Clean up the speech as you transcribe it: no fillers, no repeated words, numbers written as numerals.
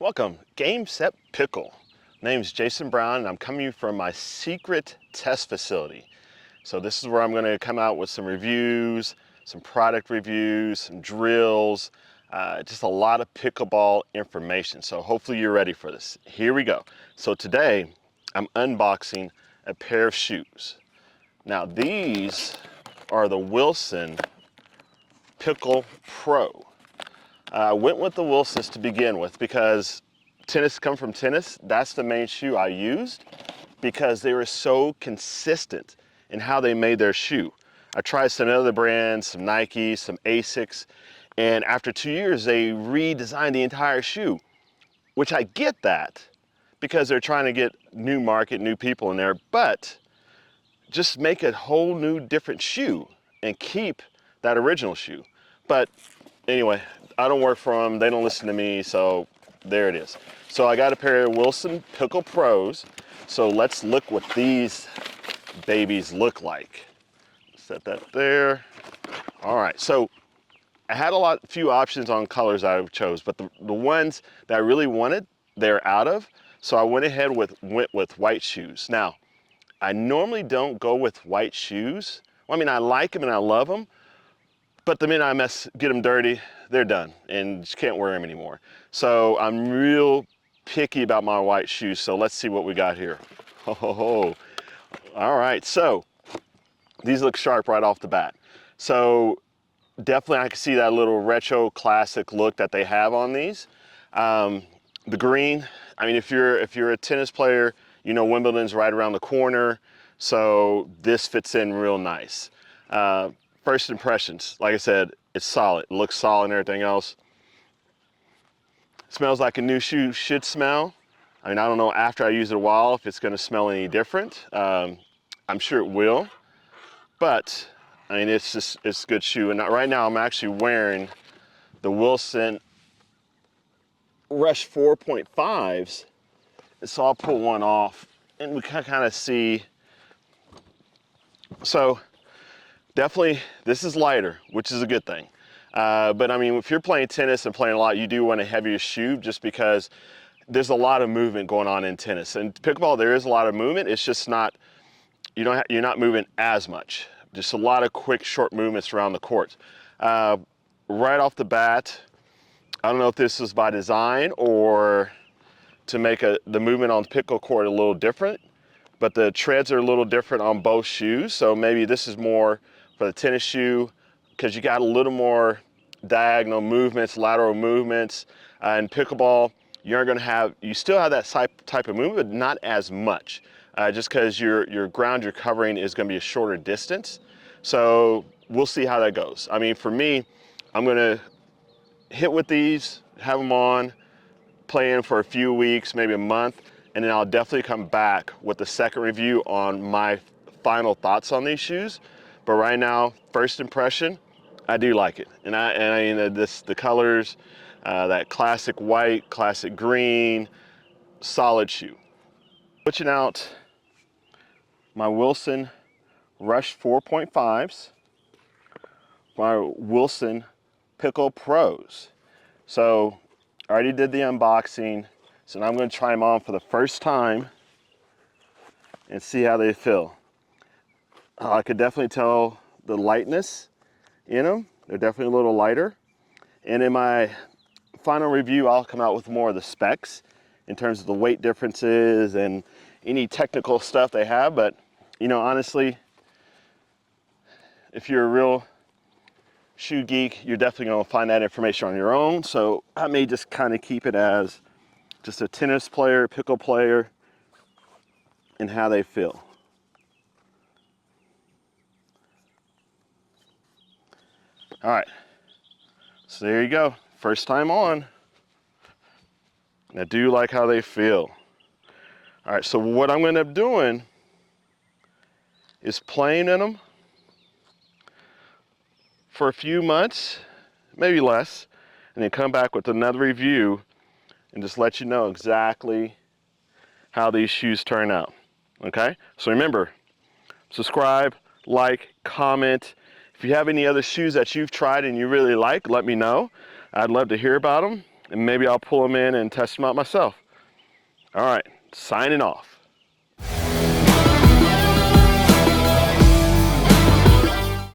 Welcome, Game Set Pickle. My name's Jason Brown and I'm coming from my secret test facility. So this is where I'm gonna come out with some reviews, some product reviews, some drills, just a lot of pickleball information. So hopefully you're ready for this. Here we go. So today I'm unboxing a pair of shoes. Now these are the Wilson Pickle Pro. I went with the Wilsons to begin with because tennis come from tennis. That's the main shoe I used because they were so consistent in how they made their shoe. I tried some other brands, some Nike, some Asics, and after 2 years, they redesigned the entire shoe, which I get that because they're trying to get new market, new people in there, but just make a whole new different shoe and keep that original shoe. But anyway, I don't work for them, they don't listen to me, so there it is. So I got a pair of Wilson Pickle Pros, so let's look what these babies look like. Set that there. All right, so I had few options on colors I chose, but the ones that I really wanted, they're out of, so I went ahead went with white shoes. Now, I normally don't go with white shoes. Well, I mean, I like them and I love them, but the minute I get them dirty, they're done and just can't wear them anymore. So I'm real picky about my white shoes. So let's see what we got here. Oh, all right. So these look sharp right off the bat. So definitely I can see that little retro classic look that they have on these. The green, I mean, if you're a tennis player, you know Wimbledon's right around the corner. So this fits in real nice. First impressions, like I said, it's solid. It looks solid and everything else. It smells like a new shoe should smell. I mean, I don't know after I use it a while if it's gonna smell any different. I'm sure it will, but I mean, it's a good shoe. And right now I'm actually wearing the Wilson Rush 4.5s. So I'll pull one off and we can kind of see. So definitely, this is lighter, which is a good thing. But I mean, if you're playing tennis and playing a lot, you do want a heavier shoe just because there's a lot of movement going on in tennis. And pickleball, there is a lot of movement. It's just not, you're not moving as much. Just a lot of quick, short movements around the court. Right off the bat, I don't know if this is by design or to make the movement on the pickle court a little different, but the treads are a little different on both shoes. So maybe this is more for the tennis shoe because you got a little more diagonal movements, lateral movements. In pickleball, you still have that type of movement, but not as much, just because your ground you're covering is going to be a shorter distance. So we'll see how that goes. I mean, for me, I'm going to hit with these, have them on, play in for a few weeks, maybe a month, and then I'll definitely come back with the second review on my final thoughts on these shoes. But right now, first impression, I do like it. And the colors, that classic white, classic green, solid shoe. Switching out my Wilson Rush 4.5s, my Wilson Pickle Pros. So I already did the unboxing, so now I'm going to try them on for the first time and see how they feel. I could definitely tell the lightness in them. They're definitely a little lighter. And in my final review, I'll come out with more of the specs in terms of the weight differences and any technical stuff they have. But, you know, honestly, if you're a real shoe geek, you're definitely going to find that information on your own. So I may just kind of keep it as just a tennis player, pickle player, and how they feel. All right, so there you go. First time on. And I do like how they feel. All right, so what I'm gonna end up doing is playing in them for a few months, maybe less, and then come back with another review and just let you know exactly how these shoes turn out, okay? So remember, subscribe, like, comment. If you have any other shoes that you've tried and you really like, let me know. I'd love to hear about them. and maybe I'll pull them in and test them out myself. All right, signing off.